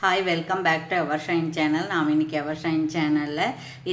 Hi, welcome back to Evershine channel. நான் இன்னைக்கு Evershine channelல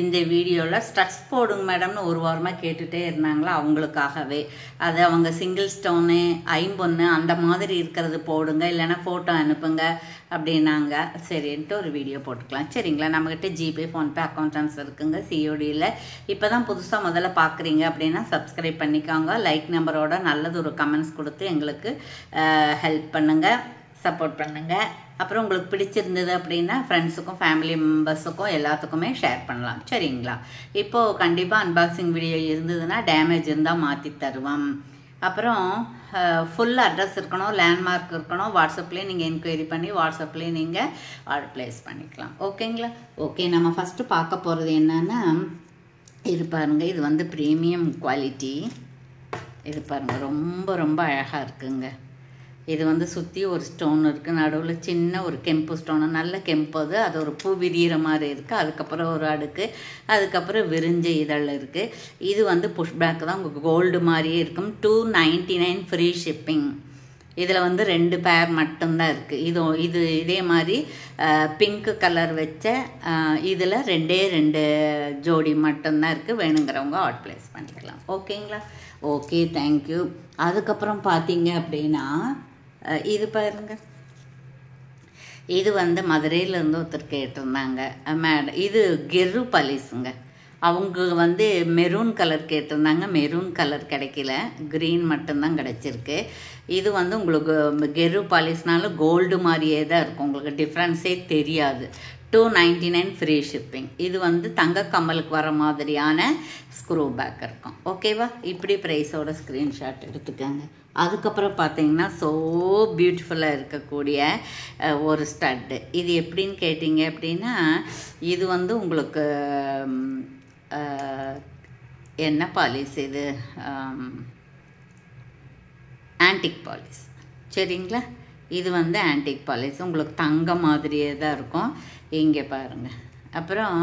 இந்த வீடியோல ஸ்டட்ஸ் போடுங்க மேடம்னு ஒரு வாரமா கேட்டுட்டே இருந்தாங்களா அவங்களுக்காகவே அது அவங்க சிங்கிள் ஸ்டோன் ஐம்பொன்னு அந்த மாதிரி இருக்குறது போடுங்க இல்லனா போட்டோ அனுப்புங்க அப்படினாங்க சரின்ட்டு ஒரு வீடியோ போட்டுக்கலாம் சரிங்களா நம்மகிட்ட ஜிபே ஃபோன்பே அக்கவுண்ட் ட்ரான்ஸ்ஃபர் இருக்குங்க COD ல இப்போதான் புதுசா முதல்ல பார்க்கறீங்க அப்படினா Subscribe பண்ணிக்கோங்க லைக் நம்பரோட நல்லது ஒரு கமெண்ட்ஸ் கொடுத்து எங்களுக்கு ஹெல்ப் பண்ணுங்க சப்போர்ட் பண்ணுங்க அப்புறம் உங்களுக்கு பிடிச்சிருந்தது அப்படினா ஃப்ரெண்ட்ஸுக்கும் ஃபேமிலி மெம்பர்ஸுக்கும் எல்லாத்துக்குமே ஷேர் பண்ணலாம் சரிங்களா இப்போ கண்டிப்பா அன்பாக்சிங் வீடியோ இருந்ததுனா டேமேஜ் இருந்தா மாத்தி தருவோம் அப்புறம் ஃபுல் அட்ரஸ் இருக்கணும் லேண்ட்மார்க் இருக்கணும் வாட்ஸ்அப்லயே நீங்க என்குயரி பண்ணி வாட்ஸ்அப்லயே நீங்க ஆர்டர் பிளேஸ் பண்ணிக்கலாம் ஓகேங்களா ஓகே நம்ம ஃபர்ஸ்ட் பார்க்க போறது என்னன்னா இது பாருங்க இது வந்து பிரீமியம் குவாலிட்டி இது பாருங்க ரொம்ப ரொம்ப அழகா இருக்குங்க இது வந்து சுத்தி ஒரு ஸ்டோன் இருக்கு நடுவுல சின்ன ஒரு கெம்பு ஸ்டோன் நல்ல கெம்பு அது ஒரு பூ விரியிற மாதிரி இருக்கு அதுக்கு அப்புறம் ஒரு அடுக்கு அதுக்கு அப்புறம் விரிஞ்ச இதழ் இருக்கு இது வந்து புஷ் பேக் தான் உங்களுக்கு கோல்ட் மாதிரியே இருக்கும் 299 ஃப்ரீ ஷிப்பிங் இதுல வந்து ரெண்டு பேர் மட்டும் தான் இருக்கு இது இதே மாதிரி பிங்க் கலர் வெச்ச இதுல ரெண்டு ஜோடி மட்டும் தான் இருக்கு வேணும்ங்கறவங்க ஆர்டர் பிளேஸ் பண்ணிக்கலாம் ஓகேங்களா ஓகே थैंक यू அதுக்கு அப்புறம் பாத்தீங்க அப்படினா இது பாருங்க இது வந்து மதுரையில இருந்து ஒருத்தர் கேட்டிருந்தாங்க மேடம் இது கெரு பாலிஸ்ங்க அவங்க வந்து மெரூன் கலர் கேட்டிருந்தாங்க மெரூன் கலர் கிடைக்கல கிரீன் மட்டும் தான் கிடைச்சிருக்கு இது வந்து உங்களுக்கு கெரு பாலிஸ்னால கோல்ட் மாதிரியே தான் இருக்கும் உங்களுக்கு டிஃபரன்ஸே தெரியாது 299 ஃப்ரீ ஷிப்பிங் இது வந்து தங்க கம்மலுக்கு வர மாதிரியான ஸ்க்ரூ பேக் இருக்கும் ஓகேவா இப்படி பிரைஸோட ஸ்கிரீன்ஷாட் எடுத்துக்கங்க அதுக்கு அப்புறம் பாத்தீங்கன்னா சோ பியூட்டிஃபுல்லா இருக்கக்கூடிய ஒரு ஸ்டட் இது எப்படின்னு கேட்டிங்க அப்படினா இது வந்து உங்களுக்கு என்ன பாலிஷ் இது ஆன்டிக் பாலிஷ் சரிங்களா இது வந்து ஆன்டிக் பாலிஷ் உங்களுக்கு தங்க மாதிரியே தான் இருக்கும் இங்க பாருங்க அப்புறம்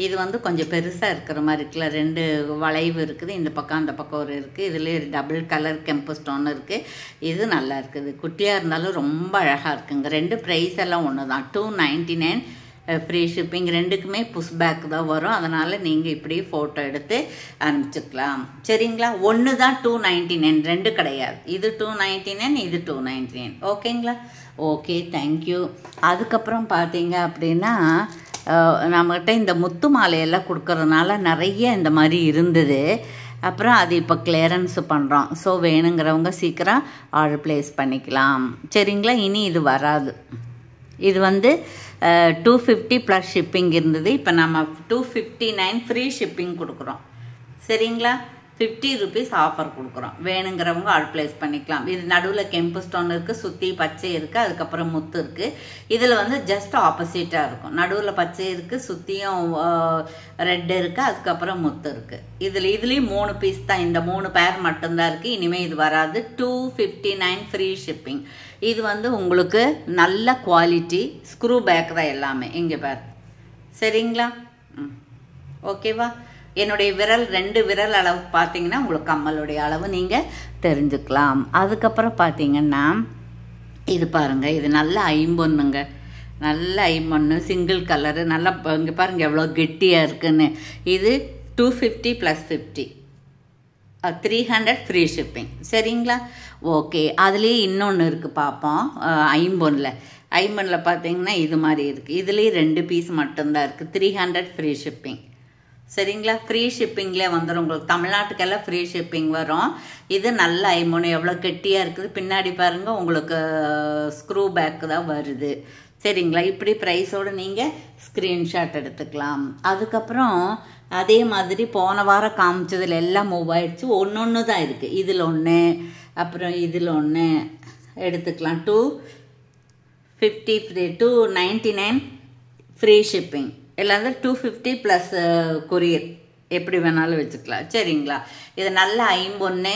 இது வந்து கொஞ்சம் பெருசா இருக்கிற மாதிரி இருக்குல ரெண்டு வளைவு இருக்குது இந்த பக்கம் அந்த பக்கம் ஒரு இருக்கு இதுல டபுள் கலர் கெம்பு ஸ்டோன் இருக்கு இது நல்லா இருக்குது குட்டியா இருந்தாலும் ரொம்ப அழகா இருக்குங்க ரெண்டு பிரைஸ் எல்லாம் ஒண்ணுதான் 299 ஃப்ரீ ஷிப்பிங் ரெண்டுக்குமே புஷ் பேக் தான் வரும் அதனால நீங்க இப்படி போட்டோ எடுத்து அனுப்பிச்சுக்கலாம் சரிங்களா ஒன்னு தான் 299 ரெண்டு கிடையாது இது 299 இது 299 ஓகேங்களா ஓகே थैंक यू அதுக்கு அப்புறம் பாத்தீங்க அப்படினா நம்மகிட்ட இந்த முத்து மாலை எல்லாம் கொடுக்கறதுனால நிறைய இந்த மாதிரி இருந்தது அப்புறம் அது இப்ப கிளியரன்ஸ் பண்றோம் சோ வேணும்ங்கறவங்க சீக்கிரம் ஆர்டர் பிளேஸ் பண்ணிக்கலாம் சரிங்களா இனி இது வராது இது வந்து 250 plus shipping இருந்தது இப்போ நம்ம 259 ஃப்ரீ ஷிப்பிங் கொடுக்குறோம் சரிங்களா 50 rupees ஆஃபர் கொடுக்குறோம் வேணும்ங்கறவங்க ஆர்டர் பிளேஸ் பண்ணிக்கலாம் இது நடுவுல கெம்பு ஸ்டோன் இருக்கு சுத்தி பச்சை இருக்கு அதுக்கு அப்புறம் முத்து இருக்கு இதுல வந்து ஜஸ்ட் ஆப்போசிட்டா இருக்கும் நடுவுல பச்சை இருக்கு சுத்தியும் ரெட் இருக்கு அதுக்கு அப்புறம் முத்து இருக்கு இதுலயும் மூணு பீஸ் தான் இந்த மூணு பேர் மட்டும் தான் இருக்கு இனிமே இது வராது 259 ஃப்ரீ ஷிப்பிங் இது வந்து உங்களுக்கு நல்ல குவாலிட்டி ஸ்க்ரூ பேக் தான் எல்லாமே இங்க பாரு சரிங்களா ஓகேவா என்னோட விரல் ரெண்டு விரல் அளவு பாத்தீங்கன்னா உங்களுக்கு கம்மலுடைய அளவு நீங்க தெரிஞ்சுக்கலாம் அதுக்கு அப்புறம் பாத்தீங்கன்னா இது பாருங்க இது நல்ல ஐம்பொன்னுங்க நல்ல ஐம்பொன்னு சிங்கிள் கலர் நல்ல இங்க பாருங்க எவ்வளவு கெட்டியா இருக்குன்னு இது 250 plus 50 300 ஃப்ரீ ஷிப்பிங் சரிங்களா ஓகே அதுலயே இன்னொன்னு இருக்கு பாப்போம் ஐம்பொன்ல பாத்தீங்கன்னா இது மாதிரி இருக்கு இதுலயே ரெண்டு பீஸ் மட்டும் தான் இருக்கு 300 ஃப்ரீ ஷிப்பிங் சரிங்களா ஃப்ரீ ஷிப்பிங்ல வந்துரும் உங்களுக்கு தமிழ்நாட்டுக்கெல்லாம் ஃப்ரீ ஷிப்பிங் வரும் இது நல்ல ஐம்பொன் எவ்வளவு கெட்டியா இருக்குது பின்னாடி பாருங்க உங்களுக்கு ஸ்க்ரூ பேக் தான் வருது சரிங்களா இப்படி பிரைஸோட நீங்க ஸ்கிரீன்ஷாட் எடுத்துக்கலாம் அதுக்கு அப்புறம் அதே மாதிரி போன வாரம் காமிச்சதுல எல்லாம் மூவ் ஆயிடுச்சு ஒன்னொன்னு தான் இருக்கு இதுல ஒண்ணு அப்புறம் இதுல ஒண்ணு எடுத்துக்கலாம் 299 ஃப்ரீ ஷிப்பிங் எல்லாமே 250 plus கொரியர் எப்படி வேணாலும் வச்சுக்கலாம் சரிங்களா இது நல்ல ஐம்பொன்னு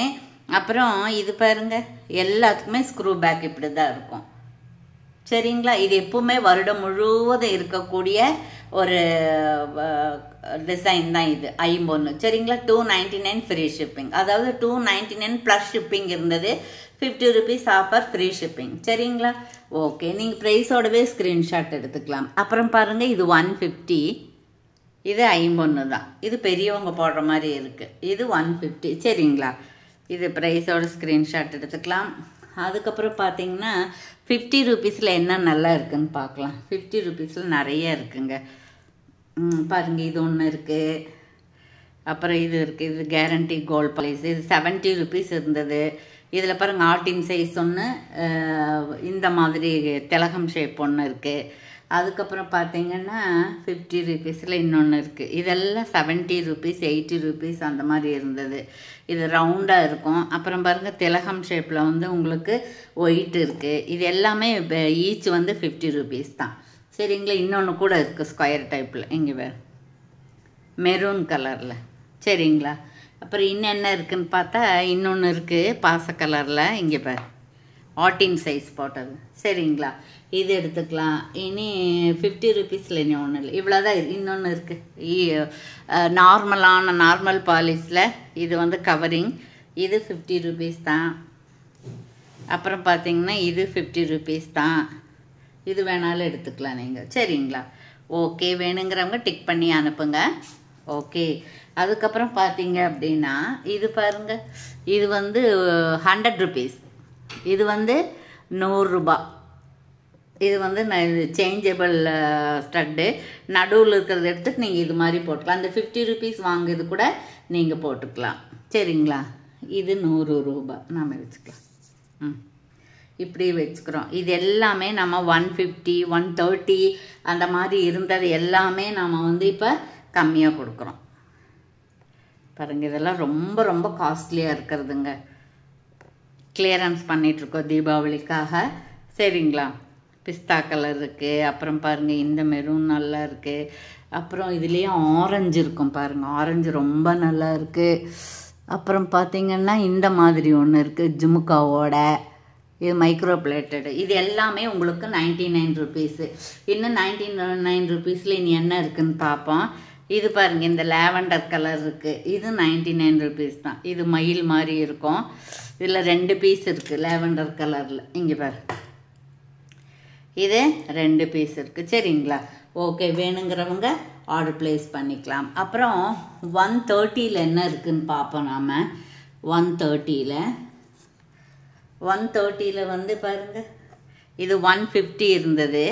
அப்புறம் இது பாருங்க எல்லாத்துக்குமே ஸ்க்ரூ பேக் இப்படி தான் இருக்கும் சரிங்களா. இது எப்பவுமே வருடம் முழுவதும் இருக்கக்கூடிய ஒரு டிசைன் தான் இது ஐம்பொன்னு. சரிங்களா. 299 ஃப்ரீ ஷிப்பிங். அதாவது 299 ப்ளஸ் ஷிப்பிங் இருந்தது, 50 ருபீஸ் ஆஃபர் ஃப்ரீ ஷிப்பிங். சரிங்களா. ஓகே, நீங்கள் ப்ரைஸோடவே ஸ்க்ரீன்ஷாட் எடுத்துக்கலாம். அப்புறம் பாருங்கள், இது 150. இது ஐம்பொன்னு தான். இது பெரியவங்க போடுற மாதிரி இருக்குது. இது 150. சரிங்களா. இது ப்ரைஸோட ஸ்க்ரீன்ஷாட் எடுத்துக்கலாம். அதுக்கப்புறம் பார்த்தீங்கன்னா 50 ருபீஸில் என்ன நல்லா இருக்குதுன்னு பார்க்கலாம். 50 ருபீஸில் நிறைய இருக்குங்க. பாருங்கள், இது ஒன்று இருக்குது. அப்புறம் இது இருக்குது, இது கேரண்டி கோல்ட் பாலிஸ். இது 70 ருபீஸ் இருந்தது. இதில் பாருங்கள், ஆர்டின் சைஸ் ஒன்று, இந்த மாதிரி திலகம் ஷேப் ஒன்று இருக்குது. அதுக்கப்புறம் பார்த்தீங்கன்னா 50 ருபீஸில் இன்னொன்று இருக்குது. இதெல்லாம் 70 ருபீஸ், 80 ருபீஸ் அந்த மாதிரி இருந்தது. இது ரவுண்டாக இருக்கும். அப்புறம் பாருங்கள், திலகம் ஷேப்பில் வந்து உங்களுக்கு ஒயிட் இருக்குது. இது எல்லாமே ஈச் வந்து 50 ருபீஸ் தான். சரிங்களா. இன்னொன்று கூட இருக்குது ஸ்கொயர் டைப்பில், இங்கே வேறு மெரூன் கலரில். சரிங்களா. அப்புறம் இன்னும் என்ன இருக்குதுன்னு பார்த்தா இன்னொன்று இருக்குது பாச கலரில், இங்கே பாரு ஆர்டின் சைஸ் போட்டது. சரிங்களா. இது எடுத்துக்கலாம். இனி 50 ருபீஸில் இன்னும் ஒன்றும் இல்லை, இவ்வளோதான். இன்னொன்று இருக்குது நார்மல் பாலிஸில். இது வந்து கவரிங். இது 50 ருபீஸ் தான். அப்புறம் பார்த்தீங்கன்னா இது 50 ருபீஸ் தான். இது வேணாலும் எடுத்துக்கலாம் நீங்கள். சரிங்களா. ஓகே, வேணுங்கிறவங்க டிக் பண்ணி அனுப்புங்க. ஓகே. அதுக்கப்புறம் பார்த்தீங்க அப்படின்னா இது பாருங்கள், இது வந்து 100 ருபீஸ். இது வந்து 100 ரூபா. இது வந்து சேஞ்சபிள் ஸ்டட்டு. நடுவில் இருக்கிறத எடுத்துட்டு நீங்கள் இது மாதிரி போட்டுக்கலாம். அந்த 50 ருபீஸ் வாங்குறது கூட நீங்கள் போட்டுக்கலாம். சரிங்களா. இது 100 ரூபா நாம் வச்சுக்கலாம். இப்படி வச்சுக்கிறோம். இது எல்லாமே நம்ம 150, 130 அந்த மாதிரி இருந்தது எல்லாமே நாம் வந்து இப்போ கம்மியாக கொடுக்குறோம். பாருங்கள், இதெல்லாம் ரொம்ப ரொம்ப காஸ்ட்லியாக இருக்கிறதுங்க. கிளியரன்ஸ் பண்ணிகிட்ருக்கோம் தீபாவளிக்காக. சரிங்களா. பிஸ்தா கலர் இருக்குது. அப்புறம் பாருங்கள், இந்த மெரூன் நல்லா இருக்குது. அப்புறம் இதுலேயும் ஆரஞ்சு இருக்கும் பாருங்கள், ஆரஞ்சு ரொம்ப நல்லா இருக்குது. அப்புறம் பார்த்திங்கன்னா இந்த மாதிரி ஒன்று இருக்குது ஜுமுக்காவோட. இது மைக்ரோ பிளேட்டடு. இது எல்லாமே உங்களுக்கு 99 ருபீஸு. இன்னும் 99 ருபீஸில் இனி என்ன இருக்குதுன்னு பார்ப்போம். இது பாருங்கள், இந்த லாவெண்டர் கலர் இருக்குது. இது 99 ருபீஸ் தான். இது மயில் மாதிரி இருக்கும். இதில் 2 பீஸ் இருக்குது லாவெண்டர் கலரில். இங்கே பாரு, இது 2 பீஸ் இருக்குது. சரிங்களா. ஓகே, வேணுங்கிறவங்க ஆர்டர் ப்ளேஸ் பண்ணிக்கலாம். அப்புறம் 130ல் என்ன இருக்குதுன்னு பார்ப்போம் நாம். 130ல் வந்து பாருங்கள், இது 150 இருந்தது.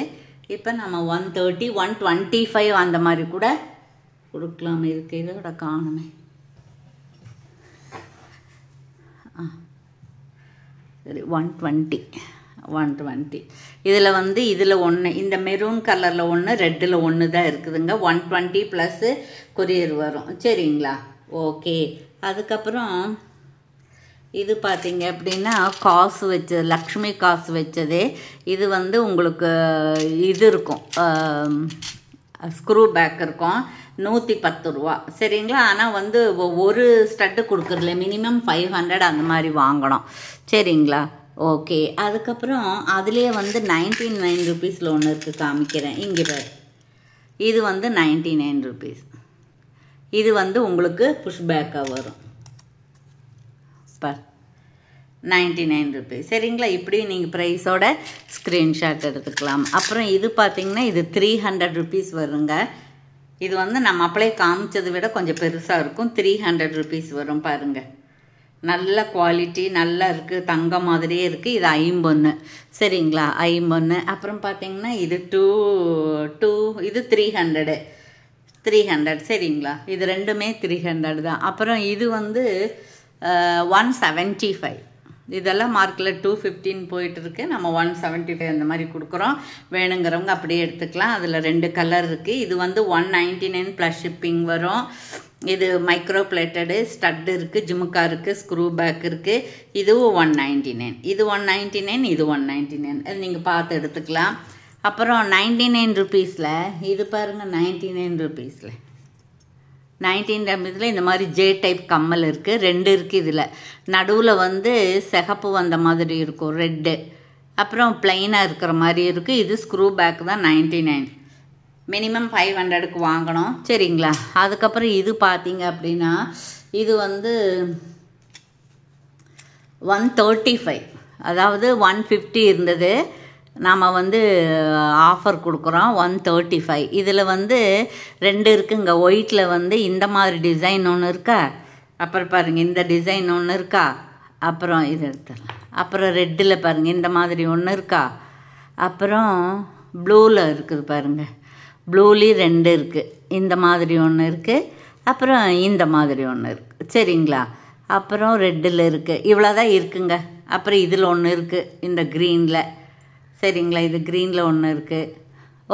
இப்போ நம்ம 130, 125 அந்த மாதிரி கூட கொடுக்கலாம். இருக்குது, இதோட காணுமே. சரி, 120. இதில் வந்து இதில் ஒன்று, இந்த மெரூன் கலரில் ஒன்று, ரெட்டில் ஒன்று தான் இருக்குதுங்க. 120 ப்ளஸ்ஸு கொரியர் வரும். சரிங்களா. ஓகே. அதுக்கப்புறம் இது பார்த்தீங்க அப்படின்னா காசு வச்சது, லக்ஷ்மி காசு வச்சது. இது வந்து உங்களுக்கு இது இருக்கும், ஸ்க்ரூ பேக் இருக்கும், 110 ரூபா. சரிங்களா. ஆனால் வந்து ஒரு ஸ்டட்டு கொடுக்குறதுல மினிமம் 500 அந்த மாதிரி வாங்கணும். சரிங்களா. ஓகே. அதுக்கப்புறம் அதுலேயே வந்து 99 ருபீஸில் ஒன்று இருக்குது, காமிக்கிறேன். இங்கே பாரு, இது வந்து 99 ருபீஸ். இது வந்து உங்களுக்கு புஷ் பேக்காக வரும் பார், 99 ருபீஸ். சரிங்களா. இப்படி நீங்கள் ப்ரைஸோட ஸ்க்ரீன்ஷாட் எடுத்துக்கலாம். அப்புறம் இது பார்த்திங்கன்னா இது 300 ருபீஸ் வருங்க. இது வந்து நம்ம அப்படியே காமிச்சதை விட கொஞ்சம் பெருசாக இருக்கும். 300 ருபீஸ் வரும் பாருங்கள். நல்ல குவாலிட்டி, நல்லா இருக்குது, தங்கம் மாதிரியே இருக்குது. இது 50. சரிங்களா. 50. அப்புறம் பார்த்திங்கன்னா இது 2 இது 300. சரிங்களா. இது ரெண்டுமே 300 தான். அப்புறம் இது வந்து 175. இதெல்லாம் மார்க்கில் 215 போயிட்டுருக்கு. நம்ம 175 அந்த மாதிரி கொடுக்குறோம். வேணுங்கிறவங்க அப்படியே எடுத்துக்கலாம். அதில் 2 கலர் இருக்குது. இது வந்து 199 ப்ளஸ் ஷிப்பிங் வரும். இது மைக்ரோ பிளேட்டடு, ஸ்டட் இருக்குது, ஜுமுக்கா இருக்குது, ஸ்க்ரூ பேக் இருக்குது. இதுவும் 199. இது 199, இது 199. அது நீங்கள் பார்த்து எடுத்துக்கலாம். அப்புறம் 99 ருபீஸில் இது பாருங்கள், 99 ருபீஸில் 19 ருபீஸில் இந்த மாதிரி ஜே டைப் கம்மல் இருக்குது. 2 இருக்குது. இதில் நடுவில் வந்து சிகப்பு வந்த மாதிரி இருக்கும், ரெட்டு. அப்புறம் ப்ளைனாக இருக்கிற மாதிரி இருக்குது. இது ஸ்க்ரூ பேக் தான் 99. மினிமம் 500க்கு வாங்கணும். சரிங்களா? அதுக்கப்புறம் இது பார்த்தீங்க அப்படின்னா இது வந்து 135, அதாவது 150 இருந்தது, நாம் வந்து ஆஃபர் கொடுக்குறோம் 135. இதில் வந்து 2 இருக்குங்க. ஒயிட்டில் வந்து இந்த மாதிரி டிசைன் ஒன்று இருக்கா, அப்புறம் பாருங்கள் இந்த டிசைன் ஒன்று இருக்கா, அப்புறம் இது எடுத்துடலாம். அப்புறம் ரெட்டில் பாருங்கள் இந்த மாதிரி ஒன்று இருக்கா, அப்புறம் ப்ளூவில் இருக்குது பாருங்கள், ப்ளூலேயும் 2 இருக்குது. இந்த மாதிரி ஒன்று இருக்குது, அப்புறம் இந்த மாதிரி ஒன்று இருக்குது. சரிங்களா? அப்புறம் ரெட்டில் இருக்குது. இவ்வளோ தான் இருக்குங்க. அப்புறம் இதில் ஒன்று இருக்குது இந்த க்ரீனில். சரிங்களா? இது க்ரீனில் ஒன்று இருக்குது.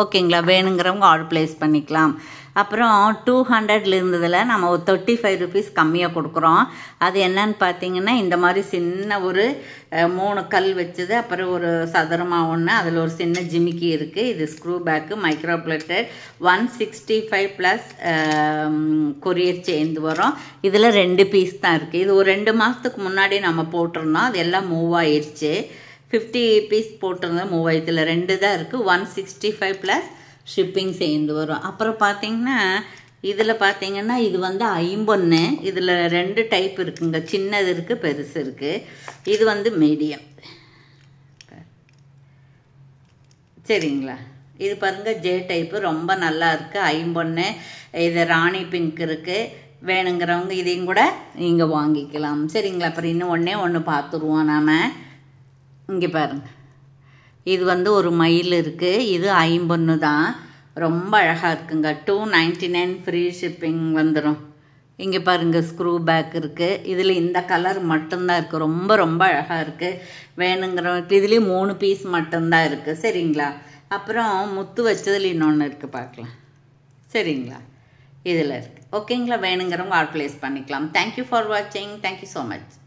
ஓகேங்களா? வேணுங்கிறவங்க ஆர்டர் ப்ளேஸ் பண்ணிக்கலாம். அப்புறம் 200 இருந்ததில் நம்ம ஒரு 35 ருபீஸ் கம்மியாக கொடுக்குறோம். அது என்னன்னு பார்த்தீங்கன்னா இந்த மாதிரி சின்ன ஒரு 3 கல் வச்சது, அப்புறம் ஒரு சதுரமாக ஒன்று, அதில் ஒரு சின்ன ஜிமிக்கி இருக்குது. இது screw back micro plated 165 plus courier சேர்ந்து வரும். இதில் 2 பீஸ் தான் இருக்குது. இது ஒரு 2 மாதத்துக்கு முன்னாடி நம்ம போட்டிருந்தோம், அது எல்லாம் மூவ் ஆயிடுச்சு. 50 பீஸ் போட்டிருந்தோம், மூவ் ஆயிடுச்சு. 2 தான் இருக்குது. 165 ப்ளஸ் ஷிப்பிங் சேர்ந்து வரும். அப்புறம் பார்த்தீங்கன்னா இதில் பார்த்தீங்கன்னா இது வந்து 51. இதில் 2 டைப் இருக்குங்க, சின்னது இருக்குது, பெருசு இருக்குது. இது வந்து மீடியம். சரிங்களா? இது பாருங்கள் ஜே டைப்பு, ரொம்ப நல்லா இருக்குது. 51. இது ராணி பிங்க் இருக்குது. வேணுங்கிறவங்க இதையும் கூட நீங்கள் வாங்கிக்கலாம். சரிங்களா? அப்புறம் இன்னும் ஒன்று பார்த்துருவோம் நாம். இங்கே பாருங்கள், இது வந்து ஒரு மயில் இருக்குது. இது 51 தான். ரொம்ப அழகாக இருக்குங்க. 299 ஃப்ரீ ஷிப்பிங் வந்துடும். இங்கே பாருங்கள் ஸ்க்ரூ பேக் இருக்குது. இதில் இந்த கலர் மட்டும்தான் இருக்குது. ரொம்ப ரொம்ப அழகாக இருக்குது. வேணுங்கிறவங்க இதுலேயும் 3 பீஸ் மட்டும்தான் இருக்குது. சரிங்களா? அப்புறம் முத்து வச்சதில் இன்னொன்று இருக்குது, பார்க்கலாம். சரிங்களா? இதில் இருக்குது. ஓகேங்களா? வேணுங்கிறவங்க ஆர்டர் ப்ளேஸ் பண்ணிக்கலாம். தேங்க்யூ ஃபார் வாட்சிங். Thank you so much.